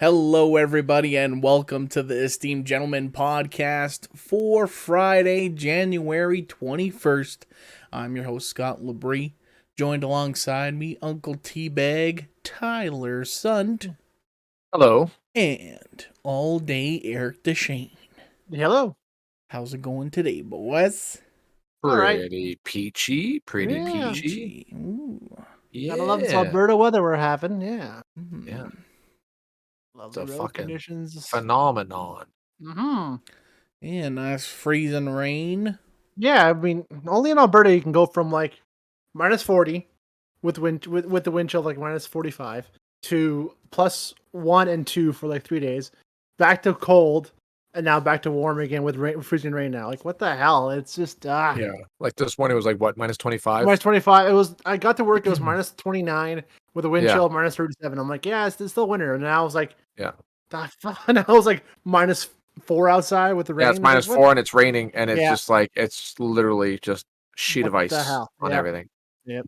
Hello, everybody, and welcome to the Esteemed Gentleman podcast for Friday, January 21st. I'm your host, Scott Labrie, joined alongside me, Uncle Teabag, Tyler Sunt, Hello. and all day Eric Deshane. Hello. How's it going today, boys? Pretty peachy. Peachy. Ooh. Yeah. Gotta love this Alberta weather we're having. Yeah. Mm-hmm. Yeah. Love It's the a road fucking conditions. phenomenon. Mm-hmm. Yeah, nice freezing rain. Yeah, I mean, only in Alberta you can go from like minus 40 with the wind chill like minus 45 to +1 and 2 for like 3 days, back to cold, and now back to warm again with freezing rain now. Like, what the hell? It's just Yeah. Like this morning was like what, minus 25? minus 25. I got to work, it was minus 29 with a wind Yeah. chill of minus 37. I'm like, yeah, it's still winter. And now I was like, Yeah. and I was like minus 4 outside with the rain. Yeah, it's minus like, 4 and it's raining and it's Yeah. just like it's literally just sheet of What ice the hell? on Yep. everything. Yep.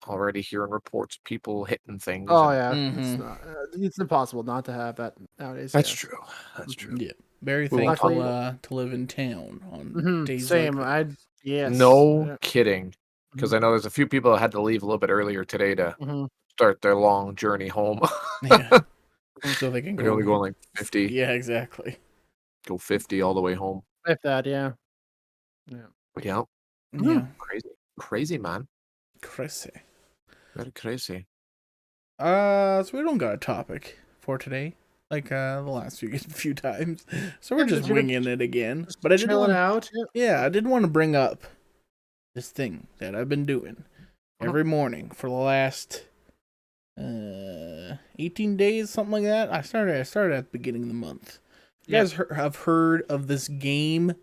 Already hearing reports of people hitting things. Oh and- yeah, it's impossible not to have that nowadays. That's yes. true. That's true. Yeah, very Well, thankful luckily- to live in town on Mhm, days Same. like Yes. No Yeah. kidding. Because I know there's a few people that had to leave a little bit earlier today to Mhm. start their long journey home. Yeah. So they can We're only go. going like 50. Yeah, exactly. Go 50 all the way home. Like that, yeah. Yeah. Yeah. Yeah, Crazy, man. crazy. Very crazy. So we don't got a topic for today, like the last few times. So we're Yeah, just just gonna- winging it again. But I did Chilling want, out. Yeah. I did want to bring up this thing that I've been doing every morning for the last 18 days, something like that. I started at the beginning of the month. You guys have heard of this game?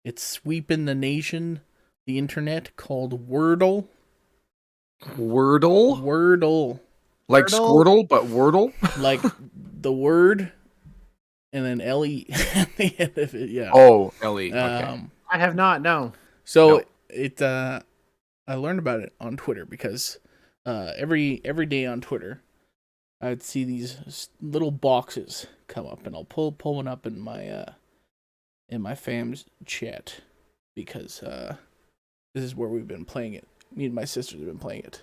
It's sweeping the nation, the internet, called Wordle. Wordle? Wordle. Like Wordle? Squirtle, but Wordle? Like the word and then LE at the end of it, yeah. Oh, Ellie. Okay. I have not. No. So Nope. it I learned about it on Twitter because every day on Twitter I'd see these little boxes come up, and I'll pull one up in my fam's chat because this is where we've been playing it. Me and my sisters have been playing it.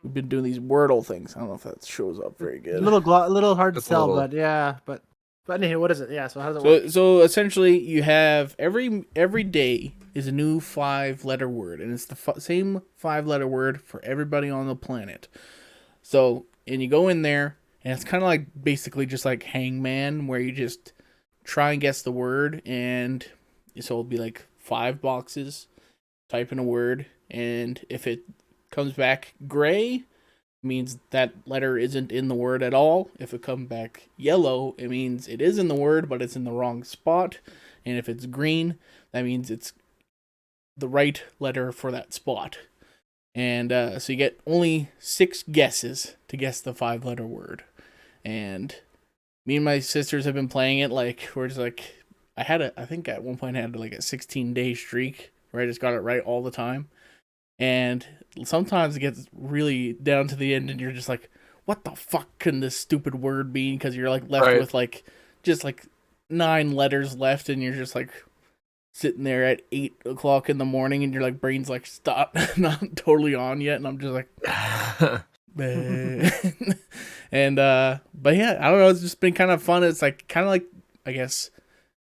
We've been doing these Wordle things. I don't know if that shows up very good. A little hard to It's a tell, little- but yeah. But anyway, what is it? Yeah. So how does it work? So essentially, you have every day is a new 5-letter word, and it's the same 5-letter word for everybody on the planet. So, and you go in there, and it's kind of like basically just like Hangman, where you just try and guess the word, and so it'll be like 5 boxes, type in a word, and if it comes back gray, means that letter isn't in the word at all. If it comes back yellow, it means it is in the word, but it's in the wrong spot. And if it's green, that means it's the right letter for that spot. And so you get only 6 guesses to guess the 5-letter word. And me and my sisters have been playing it like, we're just like, I think at one point I had like a 16-day streak where I just got it right all the time. And sometimes it gets really down to the end and you're just like, what the fuck can this stupid word mean? Because you're like left with like just like 9 letters left, and you're just like sitting there at 8 o'clock in the morning, and your like brain's like, stop, not totally on yet, and I'm just like, "Bleh." And but yeah, I don't know, it's just been kind of fun. It's like kind of like, I guess,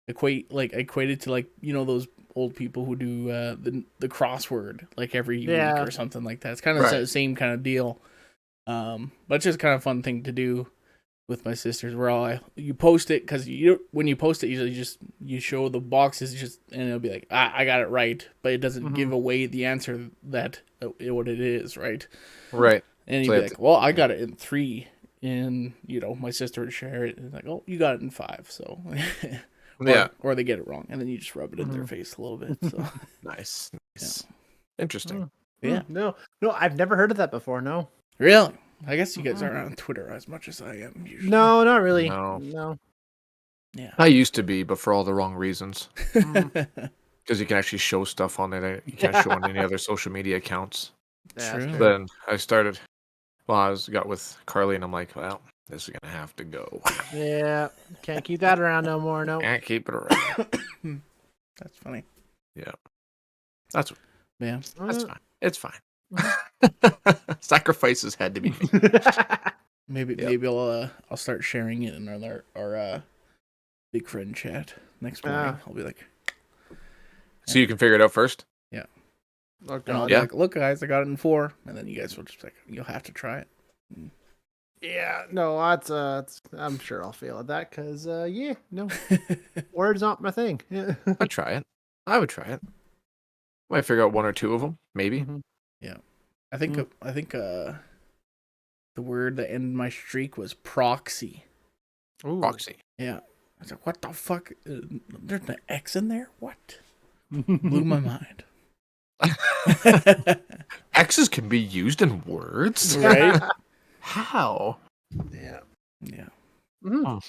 equated to like, you know, those old people who do the crossword like every week or something like that. It's kind of the same kind of deal. But it's just kind of fun thing to do with my sisters. Where you post it, because when you post it, usually you show the boxes and it'll be like, I got it right, but it doesn't give away the answer that what it is, right? Right. And you'd be like, well, I got it in 3, and you know, my sister would share it, and like, oh, you got it in 5, so. Or they get it wrong, and then you just rub it in their face a little bit. So. Nice. Interesting. Yeah. No, I've never heard of that before. No. Really? I guess you guys aren't on Twitter as much as I am usually. No, not really. No. Yeah. I used to be, but for all the wrong reasons. Mm. Because you can actually show stuff on it that you can't show on any other social media accounts. Yeah, True. that's Then I started, I got with Carly, and I'm like, well, This is gonna have to go. Yeah, can't keep that around no more. No. Can't keep it around. That's funny. Yeah, that's Yeah. fine. It's fine. Sacrifices had to be made. Maybe I'll start sharing it in our big friend chat next morning. I'll be like, So you can figure it out first. yeah. Oh, And I'll God. be like, look, guys, I got it in 4, and then you guys will just be like, you'll have to try it. Yeah, no, I'm sure I'll fail at that because, yeah, no, words aren't my thing. Yeah. I'd try it. I would try it. Might figure out 1 or 2 of them, maybe. Mhm. Yeah, I think the word that ended my streak was proxy. Ooh. Proxy. Yeah, I was like, what the fuck? There's an X in there? What? Blew my mind. X's can be used in words, Right? How? Yeah. Yeah. Mhm. Oh.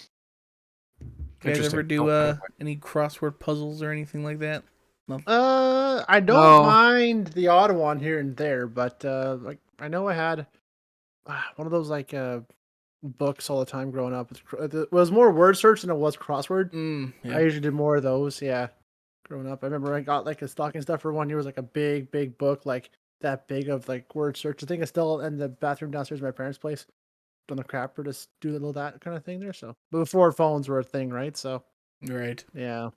You guys ever Interesting. do any crossword puzzles or anything like that? I don't No. mind the odd one here and there, but like I know I had one of those like books all the time growing up. It was more word search than it was crossword. Yeah. I usually did more of those. Yeah, growing up, I remember I got like a stocking stuffer one year. It was like a big book, like that big of like word search. I think it's still in the bathroom downstairs at my parents' place. On the crapper to do a little that kind of thing there. So, but before phones were a thing, right? So, Right. yeah,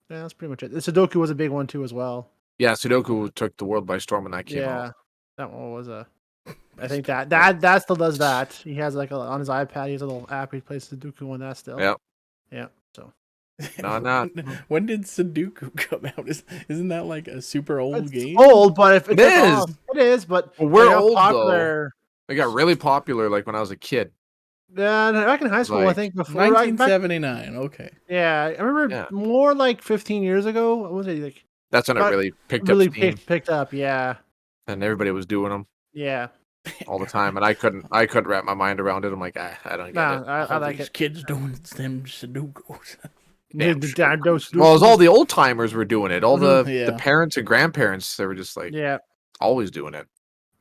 that's pretty much it. The Sudoku was a big one too, as well. Yeah, Sudoku took the world by storm when that came Yeah, out. that one was a. I think that still does that. He has like on his iPad. He has a little app. He plays Sudoku on that still. Yeah. Yeah. So. No, not. When did Sudoku come out? Isn't that like a super old It's game? old, but if It is. off, it is. But Well, we're they got old popular. though. It got really popular like when I was a kid. Yeah, back in high school, I Like, think before 1979. Okay. Yeah, I remember Yeah. more like 15 years ago. What was it like? That's when it Got really picked Really up steam, picked up. Yeah, and everybody was doing them yeah. all the time, and I couldn't wrap my mind around it. I'm like, I don't get No, it. I All like these it. kids doing them Sudokus. Damn The Sudoku. those Well, it was all the old timers were doing it. All the Yeah. parents and grandparents, they were just like Yeah. always doing it.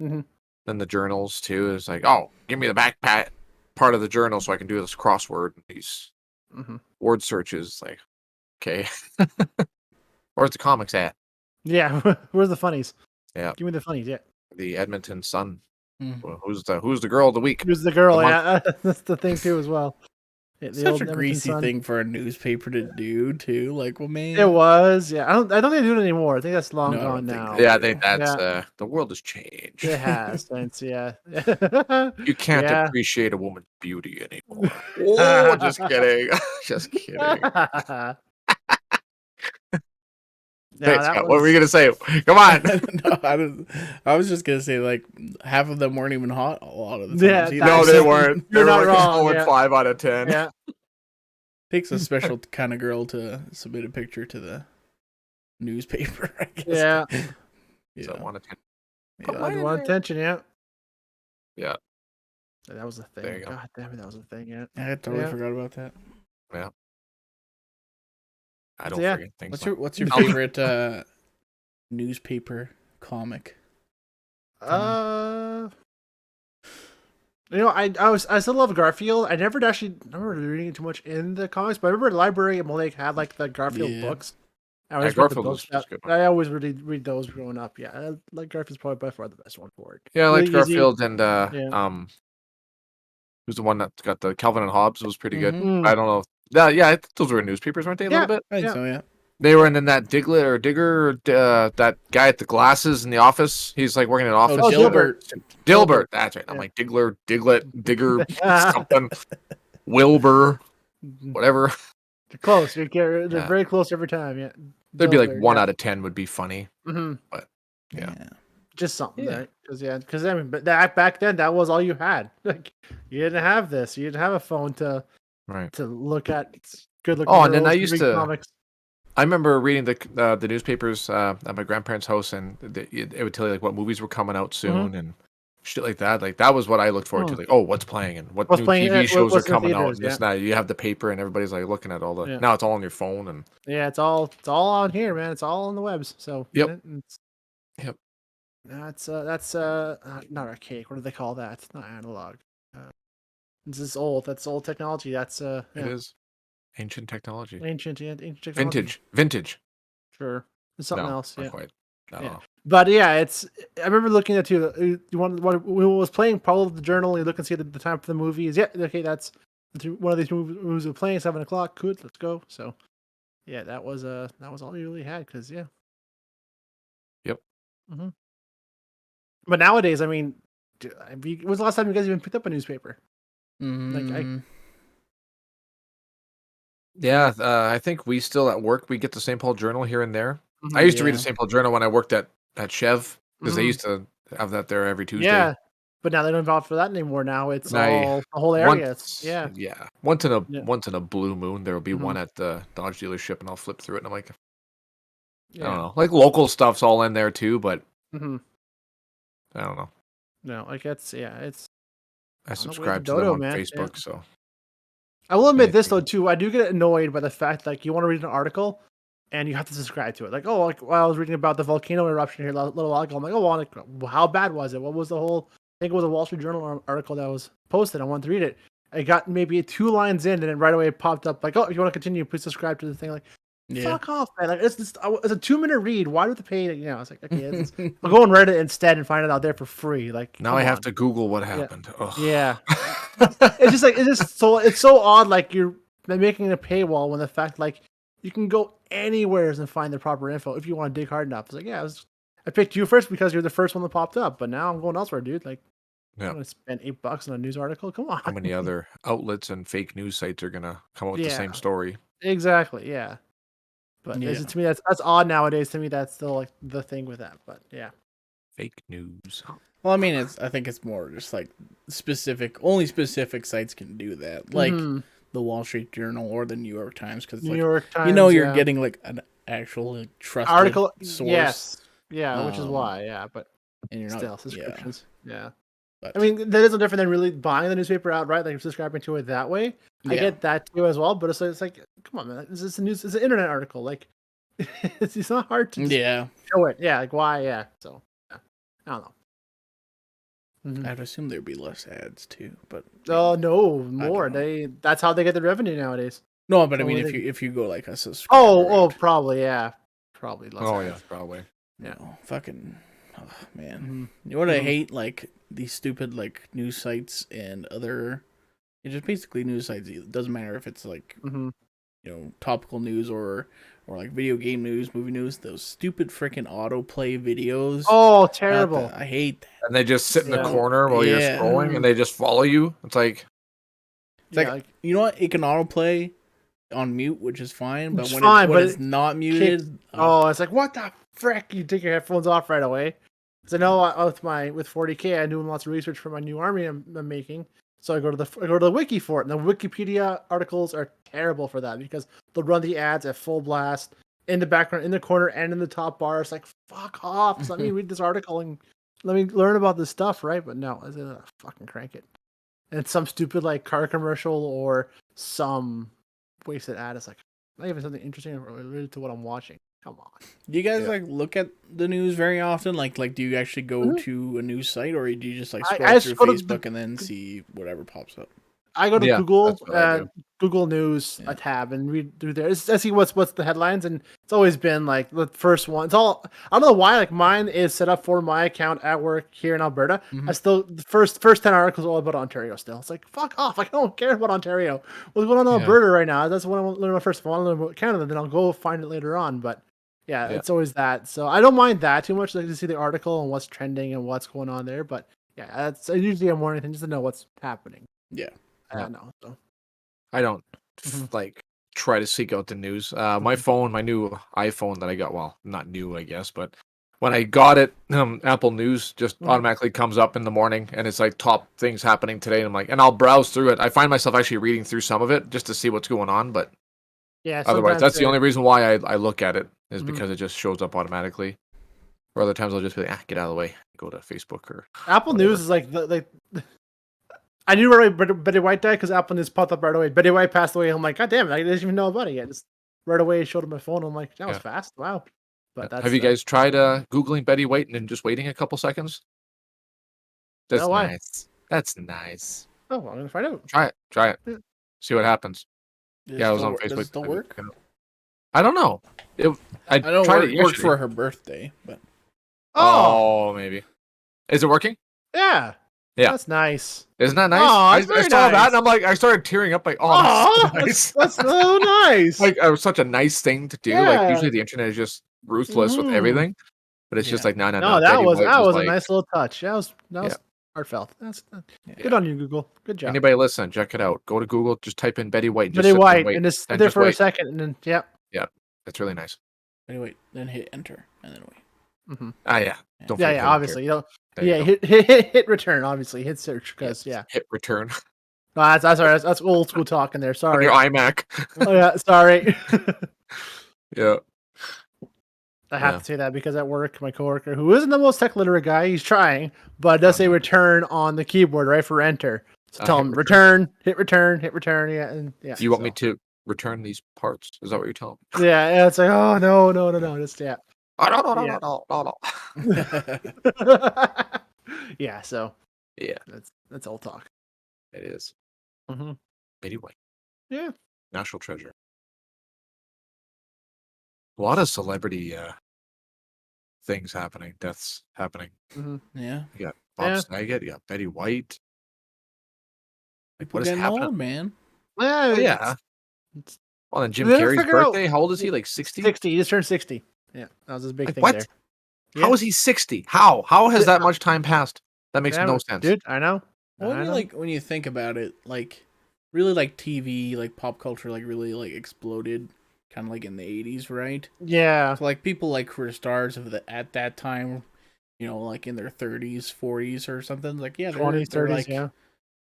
Mhm. Then the journals too. It's like, oh, give me the backpack part of the journal so I can do this crossword, these Mhm. word searches. Like, okay, where's the comics at? Yeah. Where's the funnies? Yeah, Give me the funnies. Yeah. the Edmonton Sun. Mm. Well, who's the girl of the week? Who's the girl? The month. Yeah, that's the thing too as well. Yeah, the Such old a Edmonton greasy Sun. thing for a newspaper to do too. Like, well, man. It was. Yeah. I don't think they do it anymore. I think that's long No, I don't gone think now. they Yeah, I do. think that's the world has changed. It has since. Yeah. You can't Yeah. appreciate a woman's beauty anymore. Oh, just kidding. Just kidding. No, Thanks, that Scott. What were was. you gonna say? Come on. No, I was just gonna say like half of them weren't even hot a lot of the Yeah, times. No, No, they weren't. They You're were not like wrong, a solid yeah. 5 out of 10. Yeah. Takes a special kind of girl to submit a picture to the newspaper, I guess. Yeah. Yeah. So I want to. Yeah. I want attention. Yeah. Yeah. That was the There you thing. go. God damn it, that was the thing. Yeah. I totally Yeah. forgot about that. Yeah. I don't Yeah. forget things. What's your favorite newspaper comic? I still love Garfield. I never actually I remember reading too much in the comics, but I remember the library at Malik had like the Garfield Yeah. books. I Yeah, always read the Garfield books. was a good one. I always read those growing up. Yeah, like Garfield's probably by far the best one for it. Yeah, I liked Really easy. Garfield and Yeah. who's the one that got the Calvin and Hobbes was pretty good. Mm. I don't know. Yeah, I think those were newspapers, weren't they? A little bit. I think Yeah. so, yeah. They were in that Digger, that guy at the glasses in the office. He's like working in an office. Oh, Dilbert. Dilbert. That's right. I'm Yeah. like Digler, Digger, something. Wilbur, whatever. They're close. They're Yeah. very close every time. Yeah. There'd be like Dilbert, 1 yeah. out of 10 would be funny. Mm-hmm. Yeah. Just something, Yeah. right? Because I mean, but back then that was all you had. Like you didn't have this. You didn't have a phone to Right. look at good looking. Oh, and then I girls, used read to- comics. I remember reading the newspapers at my grandparents' house, and it would tell you like what movies were coming out soon and shit like that. Like that was what I looked forward to. Like, oh, what's playing and what What's new playing, TV shows are what's in coming out theaters, and this and that. You have the paper, and everybody's like looking at all the. Yeah. Now it's all on your phone and. Yeah, it's all on here, man. It's all on the webs. So Yep. Yep. That's not archaic. What do they call that? It's not analog. This is old. That's old technology. That's It yeah, is ancient technology. ancient technology. Vintage. Sure, it's something No, else. not Yeah, quite. I don't yeah. know. But yeah, it's. I remember looking at you want what was playing Probably the Journal. You look and see the time for the movies. Yeah, okay, that's one of these movies we're playing. 7 o'clock. Good, let's go. So yeah, that was all you really had because yeah. Yep. hmm But nowadays, I mean, when was the last time you guys even picked up a newspaper? Like I. Mm, Yeah, I think we still at work we get the St. Paul Journal here and there. I Mhm. used to read the yeah. St. Paul Journal when I worked at Chev because they Mhm. used to have that there every Tuesday. Yeah, but now they don't vouch for that anymore. Now it's And I all the whole area. once Yeah, yeah, yeah, once in a blue moon there will be mhm, one at the Dodge dealership and I'll flip through it and I'm like, I don't yeah, know. Like local stuff's all in there too, but mhm. I don't know. No, like it's I on the way to subscribe to them dodo, on man. Yeah. Facebook, so I will admit this though anything. too. I do get annoyed by the fact like you want to read an article and you have to subscribe to it. Like while I was reading about the volcano eruption here a little while ago, I'm like, oh, well, like, how bad was it? What was the whole? I think it was a Wall Street Journal article that was posted. I wanted to read it. I got maybe 2 lines in, and then right away it popped up like, oh, if you want to continue, please subscribe to the thing. Like, Yeah. fuck off, man! Like it's a 2 minute read. Why do we have to pay? You know, it's like okay, I'll go on Reddit instead and find it out there for free. Like, Now I come have on. to Google what Yeah, happened. Ugh. yeah. It's just like it's so odd. Like you're making a paywall when the fact like you can go anywhere and find the proper info if you want to dig hard enough. It's like yeah, I picked you first because you're the first one that popped up, but now I'm going elsewhere, dude. Like I'm Yeah. gonna spend $8 on a news article. Come How on. many other outlets and fake news sites are gonna come out with the Yeah, same story? exactly. Yeah, but Yeah. to me that's odd nowadays. To me, that's still like the thing with that. But yeah. Fake news. Well, I mean, I think it's more just like only specific sites can do that, like hmm the Wall Street Journal or the New York Times, because New like York Times, you're yeah. getting like an actual like, trusted Article, source, yes, yeah, which is um, why, yeah, but and you're not, still yeah, subscriptions, yeah. I but mean, that is no different than really buying the newspaper outright, like subscribing to it that way. I yeah, get that too as well, but it's like, come on, man, this is a news, it's an internet article, like it's not hard to just yeah. show it, yeah, like why, yeah. So yeah, I don't know. Mhm. I'd assume there'd be less ads too, but Oh maybe no, I don't more. know. That's how they get the revenue nowadays. No, but I The mean, way they, if you go like a subscriber oh, route, probably, yeah, probably less Oh yeah, ads. probably. you Yeah. know, fucking, oh, man. hmm You know what I hmm hate? Like these stupid like news sites and other. It's just basically news sites. It doesn't matter if it's like hmm topical news or like video game news, movie news. Those stupid freaking autoplay videos. Oh, That terrible. I hate that. And they just sit in the Yeah. corner while you're Yeah, scrolling and Mhm. they just follow you. It's like, it's Yeah, like like you know what? It can autoplay on mute, which is fine. But it's fine, when but it's not kick. muted, Oh, it's like what the frick? You take your headphones off right away. Because I know with 40K, I'm doing lots of research for my new army I'm making. So I go to the wiki for it, and the Wikipedia articles are terrible for that because they'll run the ads at full blast in the background, in the corner, and in the top bar. It's like fuck off. Just let me read this article and let me learn about this stuff, right? But no, I said, fucking crank it. And it's some stupid like car commercial or some wasted ad. It's like not even something interesting related to what I'm watching. Come on. do you guys yeah. like look at the news very often? Like do you actually go Mhm. to a news site or do you just like I scroll just through go to Facebook and then see whatever pops up? I go to Yeah, Google, that's what I do. Google News, Yeah. a tab, and read through there. I see what's the headlines, and it's always been like the first one. It's all I don't know why. Like mine is set up for my account at work here in Alberta. Mm-hmm. I still the first 10 articles are all about Ontario. Still, it's like fuck off. I don't care about Ontario. What's going on in Yeah. Alberta right now? That's what I want to learn about first. If I want to learn about Canada, then I'll go find it later on. But yeah, Yeah. it's always that. So I don't mind that too much. Like to see the article and what's trending and what's going on there. But yeah, that's usually a morning thing just to know what's happening. Yeah. I Yeah. don't know. So. I don't Mhm. like try to seek out the news. My Mhm. phone, my new iPhone that I got, well, not new, I guess, but when I got it, Apple News just Mhm. automatically comes up in the morning and it's like top things happening today. And I'm like, and I'll browse through it. I find myself actually reading through some of it just to see what's going on. But Yeah, otherwise, sometimes that's the they're only reason why I look at it is mhm. because it just shows up automatically. Or other times I'll just be like, get out of the way, go to Facebook or Apple News whatever. is like I knew right away Betty White died because Apple News popped up right away. Betty White passed away. I'm like, God damn it, I didn't even know about it yet. Just right away it showed up my phone. I'm like, that was Yeah. fast. Wow. But Have that's you guys tried Googling Betty White and then just waiting a couple seconds? no That's why. nice. That's nice. Oh, well, I'm gonna find out. Try it. Yeah. See what happens. Does Yeah, I was on Does Facebook. it still work? I don't know. I I know tried it it worked yesterday. for her birthday, but Oh, Maybe. Is it working? yeah. Yeah. That's nice. Isn't that nice? Oh, I that's very saw that nice. and I'm like, I started tearing up like, oh, that's Oh, so nice. that's so nice. Like, it was such a nice thing to do. Like, Yeah. usually the internet is just ruthless with Mhm. everything, but it's just Yeah. like, no. No, Betty White that was was a like, nice little touch. That was yeah, heartfelt. That's yeah. good on you, Google. Good job. anybody listen, check it out. Go to Google, just type in Betty White, and just Betty sit there and White, wait, and just sit and there just for a wait. second, and then Yeah, it's really nice. Anyway, then hit enter and then wait. Mhm. Ah, yeah. Don't Yeah, forget yeah. to Obviously, you know. There you Yeah, go. hit return. Obviously, hit search because Yes. yeah. Hit return No, that's old school talking there. on Sorry. your iMac. Oh yeah, sorry. Yeah. I have Yeah. to say that because at work, my coworker, who isn't the most tech literate guy, he's trying, but does say Uh-huh. return on the keyboard, right, for enter. So tell Hit him return. hit return, yeah, and yeah. You want me to return these parts? Is that what you're telling me? Yeah, it's like, oh no, just yeah, Oh, yeah, no. yeah. So Yeah, that's all talk. it is. Mm-hmm. Betty White, Yeah. national treasure. A lot of celebrity things happening, deaths happening. Mm-hmm. Yeah. You got Bob Yeah. Saget, you got Betty White. Like, People what is getting happening? old, man. Yeah. Oh, yeah. It's, Well, then Jim we never Carrey's figure out birthday. How old is he? Like 60? 60. He just turned 60. Yeah, that was his big Like, thing what? there. How Yeah. is he 60? How? How has that much time passed? That makes no sense. Dude. I know. Well, I know. like when you think about it, like really like TV, like pop culture, like really like exploded, kind of like in the 80s, right? Yeah. So like people like who were stars of the at that time, you know, like in their 30s, 40s or something. Like yeah, 20s, they're 30s. like Yeah.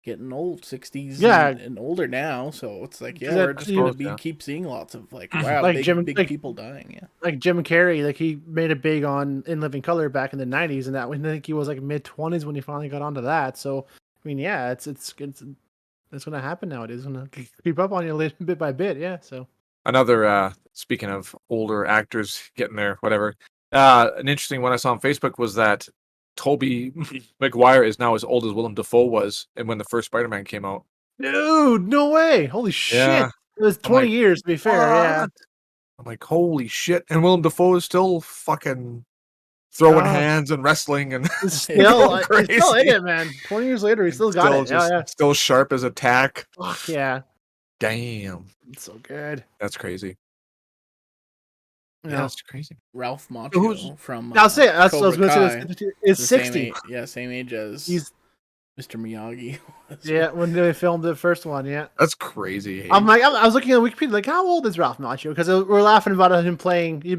getting old, 60s, Yeah. and older now. So it's like yeah, That- we're just you- gonna yeah. keep seeing lots of like wow, Like big people dying. Yeah. like Jim Carrey, like he made it big on In Living Color back in the 90s, and that I think he was like mid 20s when he finally got onto that. So I mean, yeah, it's gonna happen nowadays. It's gonna creep up on you bit by bit. Yeah. So Another, speaking of older actors getting there, whatever. An interesting one I saw on Facebook was that Toby Maguire is now as old as Willem Dafoe was, and when the first Spider-Man came out. dude, no way! Holy shit! Yeah. It was I'm 20 like, years to be fair. Yeah. what? I'm like, holy shit! And Willem Dafoe is still fucking throwing hands and wrestling and He's going he's still in crazy. it, man. 20 years later, he And still got it. Yeah, yeah. still sharp as a tack. Fuck yeah, Damn, it's so good. that's crazy. You Yeah, know. that's crazy. Ralph Who's- Macchio from I'll say that's what I Cobra was going Kai. to say. It's The 60. same age as He's Mr. Miyagi. was. yeah. When they filmed the first one, yeah. That's crazy. I'm like, I was looking at Wikipedia, like, how old is Ralph Macchio? Because we're laughing about him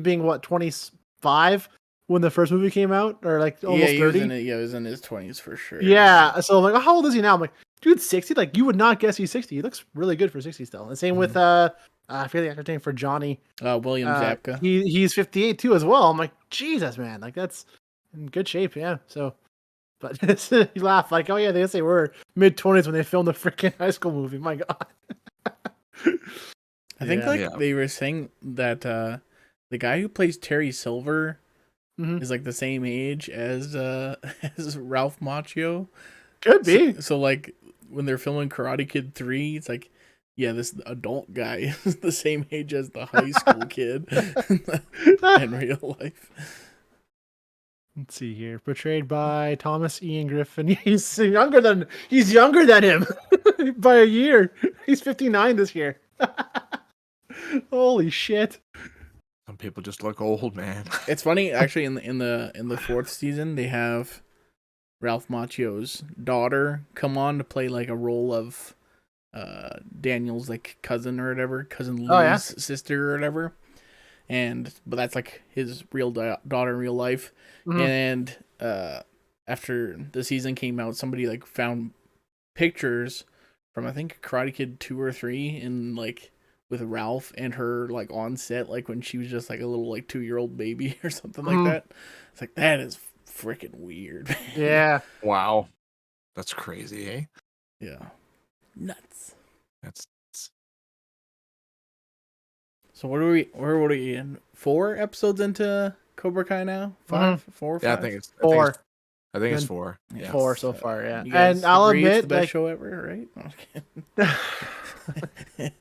being what 25 when the first movie came out, or like almost he was 30. he was in his 20s for sure. Yeah. So I'm like, oh, how old is he now? I'm like, dude, 60. Like, you would not guess he's 60. He looks really good for 60 still. And same with I forget the actor's name for Johnny. William Zabka. He's 58 too as well. I'm like, Jesus, man, like that's in good shape. Yeah. So, but you laugh like, oh yeah, they were mid 20s when they filmed the freaking high school movie. My God. I think Yeah. they were saying that the guy who plays Terry Silver Mhm. is like the same age as as Ralph Macchio. Could be. So like when they're filming Karate Kid 3, it's like yeah, this adult guy is the same age as the high school kid in real life. Let's see here. Portrayed by Thomas Ian Griffin. He's younger than him by a year. He's 59 this year. Holy shit. Some people just look old, man. It's funny actually in the fourth season they have Ralph Macchio's daughter come on to play like a role of Daniel's like cousin or whatever, cousin Lou's Oh, yeah? sister or whatever. But that's like his real daughter in real life. Mhm. And after the season came out, somebody like found pictures from I think Karate Kid 2 or 3 in like with Ralph and her like on set like when she was just like a little like 2-year-old baby or something Mhm. like that. It's like that is freaking weird. Yeah. Wow. That's crazy, eh? Yeah. Nuts. That's So what are we in? 4 episodes into Cobra Kai now? 5? 4 or 5? yeah, I think it's Four. I think it's Then 4. Yeah. 4 so far, yeah. You guys And I'll agree it's admit, the best like, show ever, right?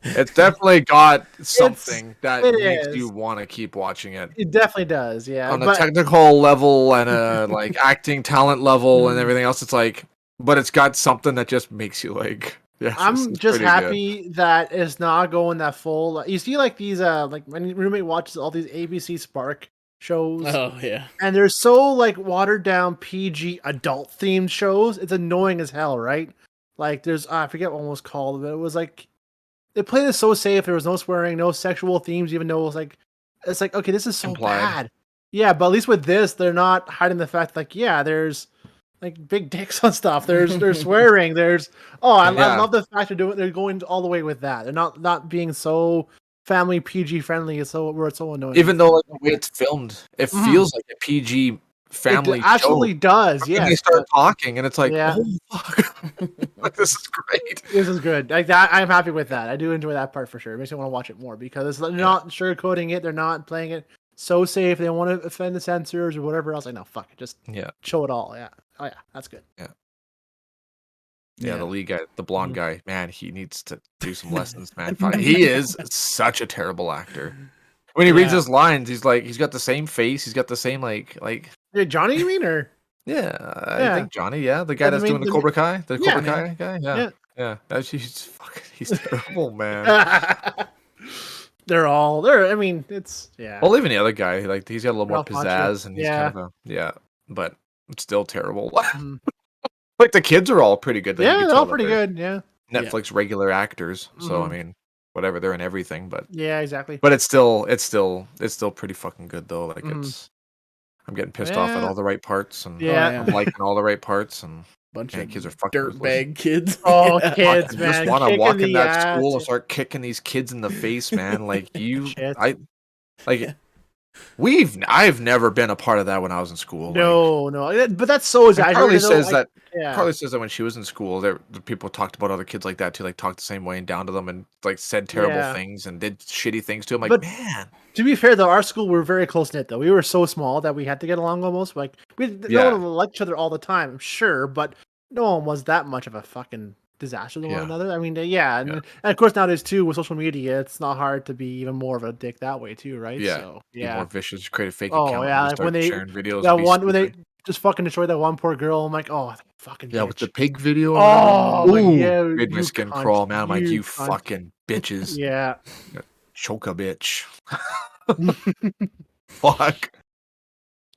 It's definitely got it something that makes you is. want to keep watching it. It definitely does, yeah. On a But technical level and a like acting talent level and everything else, it's like, but it's got something that just makes you like, yeah, this I'm is just pretty good. happy that it's not going that full. You see, like these, like my roommate watches all these ABC Spark shows, Oh yeah. and they're so like watered down PG adult themed shows. It's annoying as hell, right? Like there's I forget what one was called, but it was like they played it so safe. There was no swearing, no sexual themes, even though it was like it's like okay, this is so Implied. bad. Yeah, but at least with this, they're not hiding the fact like yeah, there's like big dicks on stuff. There's swearing. There's I Yeah. love the fact they're going all the way with that. They're not being so family PG friendly. It's so where it's so annoying. Even though like the way it's filmed, it feels like a PG family it absolutely show. does. And Yeah, they start talking, and it's like, yeah. oh fuck, like, this is great. This is good. Like that, I'm happy with that. I do enjoy that part for sure. It makes me want to watch it more because they're not sugarcoating it. They're not playing it so safe. They don't want to offend the censors or whatever else. Like no, fuck it, just show it all. Yeah. Oh yeah, that's good. Yeah, the lead guy, the blonde guy, man, he needs to do some lessons, man. He is such a terrible actor. When he reads his lines, he's like, he's got the same face, he's got the same like, Yeah, Johnny, you mean or? I think Johnny, the guy that's doing the Cobra Kai, Cobra Kai guy, That's he's terrible, man. They're. I mean, it's Well, even the other guy, like he's got a little more Ralph Nacho. pizzazz, and he's kind of but it's still terrible. Mhm. Like the kids are all pretty good. Like, you can they're tell all that pretty they're good. Yeah. Netflix regular actors. So I Mhm. mean, whatever, they're in everything, but Yeah, exactly. but it's still pretty fucking good though. Like Mhm. I'm getting pissed off at all the right parts, and Yeah. I'm liking all the right parts, and Bunch man, of kids are fucking dirtbag kids. Oh, Yeah. kids, I man. just want to kicking walk in the that ass. school and start kicking these kids in the face, man. Like Shit. I've never been a part of that when I was in school. No, but that's so exaggerated. Carly though, says like, that. Carly says that when she was in school, the people talked about other kids like that too, like talked the same way and down to them, and like said terrible things and did shitty things to them. Like, But- man, To be fair, though, our school were very close knit. Though we were so small that we had to get along almost. Like no one liked each other all the time, sure, but no one was that much of a fucking disaster to one another. I mean, and of course nowadays too with social media, it's not hard to be even more of a dick that way too, right? Yeah, So, be more vicious. Create a fake Oh account. yeah, And like start when they sharing videos. that and be one when they stupid. just fucking destroyed that one poor girl. I'm like, oh, fucking bitch. with the pig video. Oh, like, Ooh, yeah, made my you skin cunt, crawl, man. I'm like, you cunt. fucking bitches. Yeah. Choke a bitch. Fuck.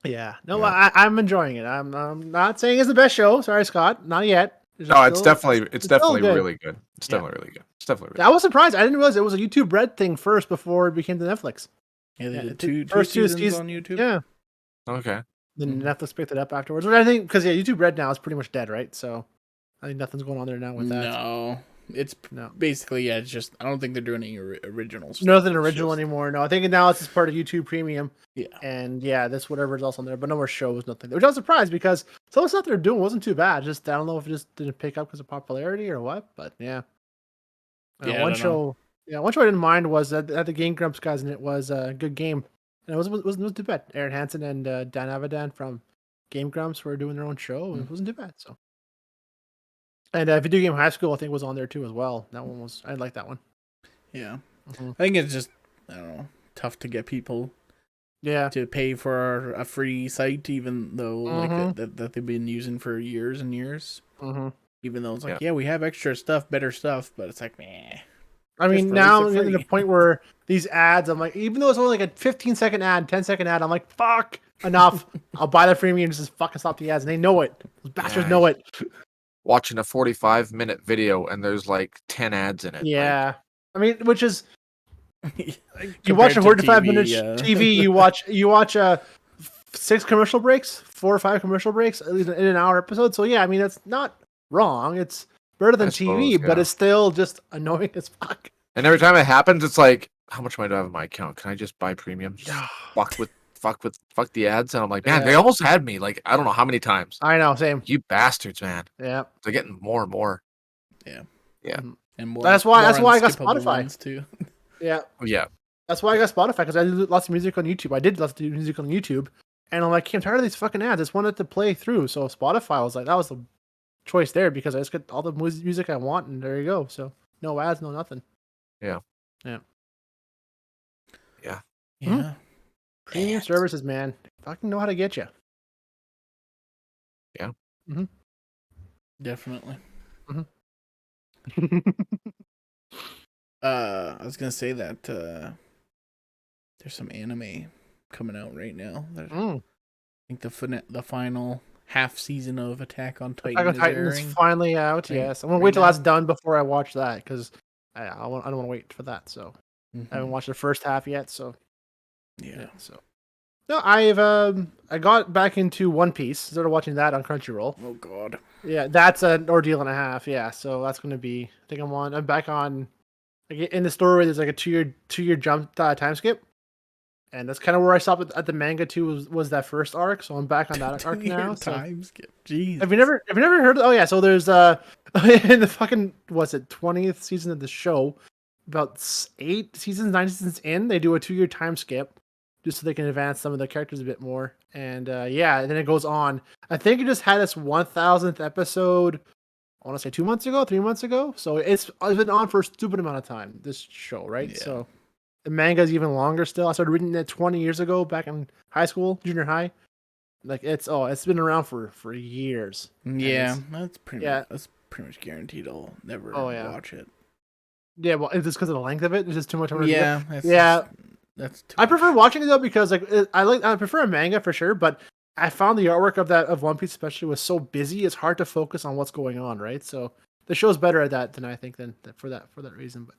Yeah. No, I'm enjoying it. I'm not saying it's the best show. Sorry, Scott. Not yet. No, it's definitely good. really good. It's definitely really good. It's definitely really I was surprised. I didn't realize it was a YouTube Red thing first before it became the Netflix. Yeah, they did two two seasons seasons on YouTube. Yeah. good. Okay. Then Netflix picked it up afterwards. Which I think because YouTube Red now is pretty much dead, right? So I think nothing's going on there now with that. No, it's basically it's just I don't think they're doing any originals. Nothing original anymore. No, I think now it's just part of YouTube Premium. Yeah, and this whatever is also on there, but no more shows, nothing. Which I was surprised because some of the stuff they're doing wasn't too bad. Just I don't know if it just didn't pick up because of popularity or what, but one show I didn't mind was that the Game Grumps guys, and it was a good game, and it wasn't too bad. Aaron Hansen and Dan Avidan from Game Grumps were doing their own show, and it wasn't too bad. So, and Video Game High School I think was on there too as well. That one I like that one. Yeah, I think it's just I don't know, tough to get people. Yeah, to pay for a free site, even though like that they've been using for years and years. Even though it's like, we have extra stuff, better stuff, but it's like, meh. I mean, now I'm getting to the point where these ads, I'm like, even though it's only like a 15-second ad, 10-second ad, I'm like, fuck, enough. I'll buy the freemium and just fucking stop the ads, and they know it. Those bastards know it. Watching a 45-minute video and there's like 10 ads in it. Yeah, I mean, which is. You watch a 45 minutes TV. You watch 6 commercial breaks, 4 or 5 commercial breaks, at least in an hour episode. So yeah, I mean that's not wrong. It's better than TV, but it's still just annoying as fuck. And every time it happens, it's like, how much money do I have in my account? Can I just buy premium? Just fuck the ads. And I'm like, man, they almost had me. Like I don't know how many times. I know, same. You bastards, man. Yeah, they're getting more and more. Yeah. And more. That's why I got Spotify too. Yeah. Yeah. That's why I got Spotify, because I do lots of music on YouTube. I did lots of music on YouTube, And I'm like, I'm tired of these fucking ads. I just wanted to play through. So Spotify was like, that was the choice there because I just get all the music I want, and there you go. So no ads, no nothing. Yeah. Yeah. Yeah. Yeah. Premium services, man. They fucking know how to get you. Yeah. Definitely. Mm-hmm. I was gonna say that there's some anime coming out right now. I think the final half season of Attack on Titan Attack on is Titan is airing. finally out. right- Yes, I'm gonna right wait till now. that's done before I watch that because I don't want to wait for that. So I haven't watched the first half yet. So Yeah. so no, I got back into One Piece. Started watching that on Crunchyroll. Oh God. Yeah, that's an ordeal and a half. Yeah, so that's gonna be. I think I'm back on. Like, in the story, there's like a two year jump time skip, and that's kind of where I stopped at the manga too. Was that first arc? So I'm back on that arc now. So Time skip. Jeez. have you never heard? Oh yeah, so there's in the fucking what's it 20th season of the show, about 9 seasons in, they do a 2 year time skip, just so they can advance some of the characters a bit more. And and then it goes on. I think it just had its 1000th episode. I want to say 2 months ago, 3 months ago. So it's been on for a stupid amount of time. This show, right? Yeah. So the manga is even longer still. I started reading it 20 years ago, back in high school, junior high. Like it's been around for years. Yeah, that's pretty. yeah. That's pretty much guaranteed. I'll never Oh, yeah. watch it. Yeah, well, is this because of the length of it? It's just too much. Yeah. That's too I much. prefer watching it though because I prefer a manga for sure, but I found the artwork of One Piece especially was so busy. It's hard to focus on what's going on, right? So the show's better at that than I think than for that reason. But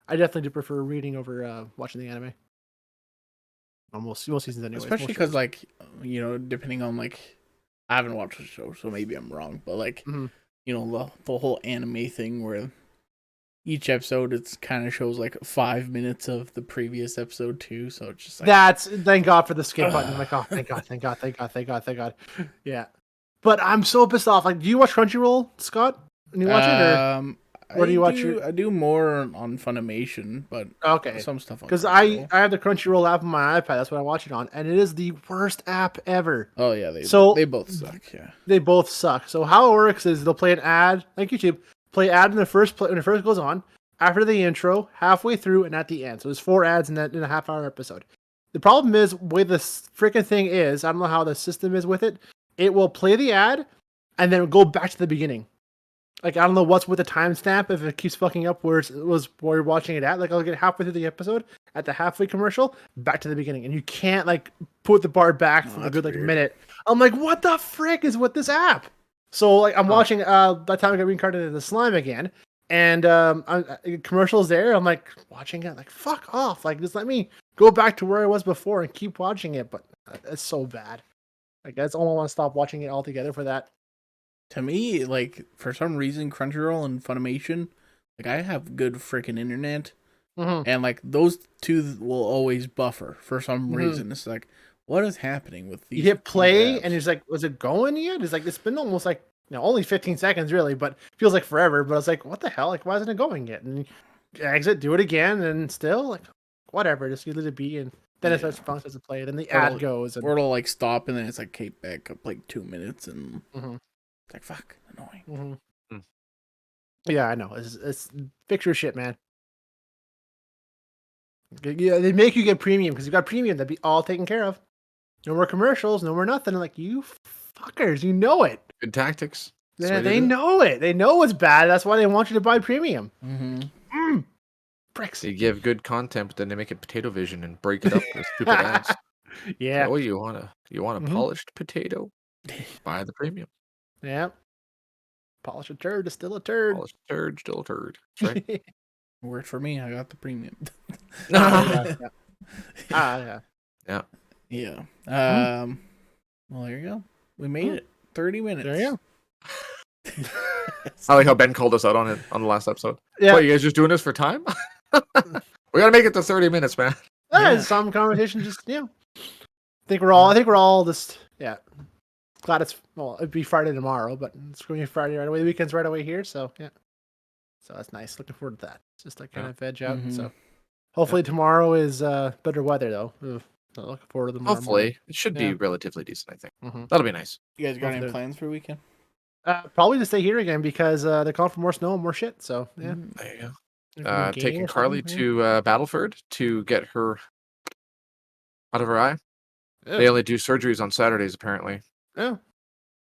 I definitely do prefer reading over watching the anime. Most seasons anyway. Especially because, like, depending on, like, I haven't watched the show, so maybe I'm wrong, but, like, the whole anime thing where each episode it's kind of shows like 5 minutes of the previous episode too, so it's just like thank God for the skip button. I'm like, oh, thank God. Yeah, but I'm so pissed off. Like, do you watch Crunchyroll, Scott? When you watch it, or do you watch it? I do more on Funimation, but Okay, some stuff on because Crunchyroll. I have the Crunchyroll app on my iPad. That's what I watch it on, and it is the worst app ever. Oh yeah, they both suck. Yeah, they both suck. So how it works is they'll play an ad like YouTube. Play ad in the when it first goes on, after the intro, halfway through, and at the end. So there's 4 ads in a half-hour episode. The problem is, way the freaking thing is, I don't know how the system is with it. It will play the ad and then go back to the beginning. Like, I don't know what's with the timestamp if it keeps fucking up where you're watching it at. Like, I'll get halfway through the episode at the halfway commercial, back to the beginning, and you can't like put the bar back for a good like minute. I'm like, what the frick is with this app? So like, I'm watching. By the time I got reincarnated into the slime again, and commercials there. I'm like watching it, like fuck off. Like, just let me go back to where I was before and keep watching it. But it's so bad. Like, that's all I want to stop watching it altogether for that. To me, like, for some reason, Crunchyroll and Funimation, like, I have good freaking internet, and like those two will always buffer for some reason. It's like, what is happening with these? You hit play, and it's like, was it going yet? It's like, it's been almost like, only 15 seconds really, but feels like forever. But I was like, what the hell? Like, why isn't it going yet? And exit, do it again, and still like, whatever, just let it be. And then it starts functions to play it, and the ad goes, and or it'll like stop, and then it's like, okay, back up like 2 minutes, and it's like, fuck, annoying. Yeah, I know. It's fix your shit, man. Yeah, they make you get premium because you got premium that'd be all taken care of. No more commercials, no more nothing. I'm like, you fuckers, you know it. Good tactics. Yeah, they know it. They know it's bad. That's why they want you to buy premium. Pricks. They give good content, but then they make it potato vision and break it up with stupid ads. Yeah. Oh, you want a polished potato? Buy the premium. Yeah. Polish a turd is still a turd. Polished turd, still a turd. That's right. Worked for me. I got the premium. Yeah. Yeah. Well, there you go. We made it. 30 minutes. There you go. I like how Ben called us out on it on the last episode. Yeah. What, you guys just doing this for time? We gotta make it to 30 minutes, man. Yeah. Some conversation just I think we're all just glad it'd be Friday tomorrow, but it's going to be Friday right away. The weekend's right away here, so yeah. So that's nice. Looking forward to that. It's just like kind of veg out. So hopefully tomorrow is better weather though. So looking forward to them. Hopefully, it should Yeah. be relatively decent. I think Mm-hmm. that'll be nice. You guys got any Hopefully. plans for the weekend? Probably to stay here again because they're calling for more snow and more shit. So yeah, There you go. If we can game Taking or Carly something, to Battleford to get her out of her eye. yeah. They only do surgeries on Saturdays, apparently. Oh,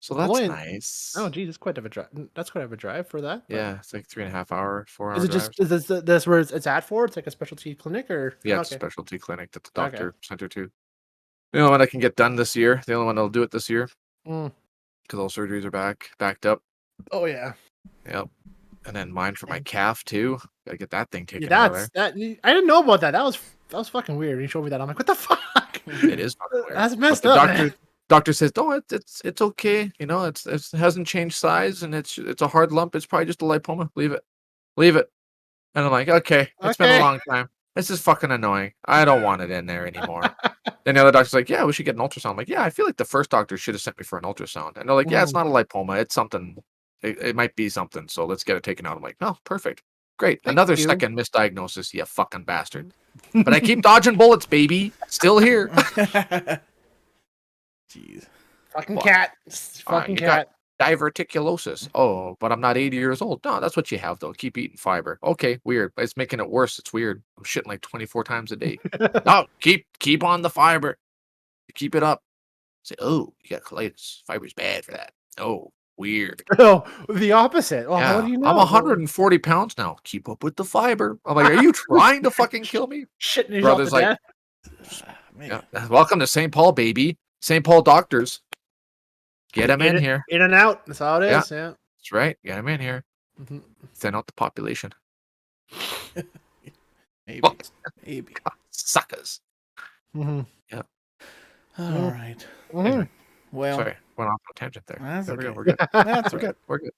So that's Only- nice. oh, geez, that's quite a drive. That's quite a drive for that. but- Yeah, it's like 3.5 hour, 4 hour Is it drive. just is this where it's at for? It's like a specialty clinic or Yeah, it's a okay. specialty clinic that the Okay. doctor sent her to. The only one I can get done this year. The only one that'll do it this year Mm. because all surgeries are backed up. Oh yeah. Yep. And then mine for my calf too. Gotta get that thing taken Yeah, out of there. I didn't know about that. That was fucking weird. He showed me that. I'm like, what the fuck? It is fucking weird. That's But messed the up. doctor man. doctor says, "Oh, it's okay. You know, it hasn't changed size and it's a hard lump. It's probably just a lipoma. Leave it. Leave it." And I'm like, "Okay, it's been a Okay. long time. This is fucking annoying. I don't want it in there anymore." Then the other doctor's like, "Yeah, we should get an ultrasound." I'm like, "Yeah, I feel like the first doctor should have sent me for an ultrasound." And they're like, "Yeah, it's not a lipoma. It's something. It might be something. So let's get it taken out." I'm like, "Oh, perfect. Great. Thank Another you. second misdiagnosis, you fucking bastard." But I keep dodging bullets, baby. Still here. Jeez. Fucking What? cat. Alright, Fucking you got- cat. Diverticulosis. Oh, but I'm not 80 years old. No, that's what you have, though. Keep eating fiber. Okay, weird. But it's making it worse. It's weird. I'm shitting like 24 times a day. No, keep on the fiber. Keep it up. Say, oh, you got colitis. Fiber's bad for that. Oh, weird. Oh, the opposite. Well, how Yeah, do you know? I'm 140 pounds now. Keep up with the fiber. I'm like, are you trying to fucking kill me? Shitting yourself Brother's to like, death. Man. Yeah. Welcome to St. Paul, baby. St. Paul doctors. Get him in here. In and out. That's how it Yeah. is. Yeah. That's right. Get him in here. Mhm. Thin out the population. Maybe. Fuck. Maybe. Suckers. Mhm. All right. Mhm. Well, Sorry, went off on a tangent there. That's There we go. okay. We're good. that's We're okay. good. We're good.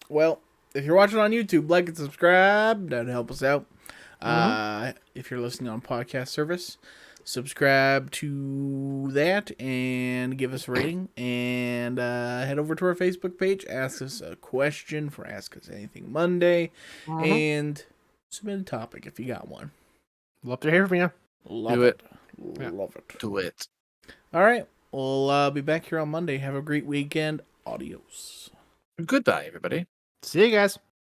Well, if you're watching on YouTube, like and subscribe. That'd help us out. If you're listening on podcast service, subscribe to that and give us a rating. And head over to our Facebook page. Ask us a question for Ask Us Anything Monday. And submit a topic if you got one. Love to hear from you. Love Do it. Yeah. Love it. Do it. All right. We'll be back here on Monday. Have a great weekend. Adios. Goodbye, everybody. See you guys.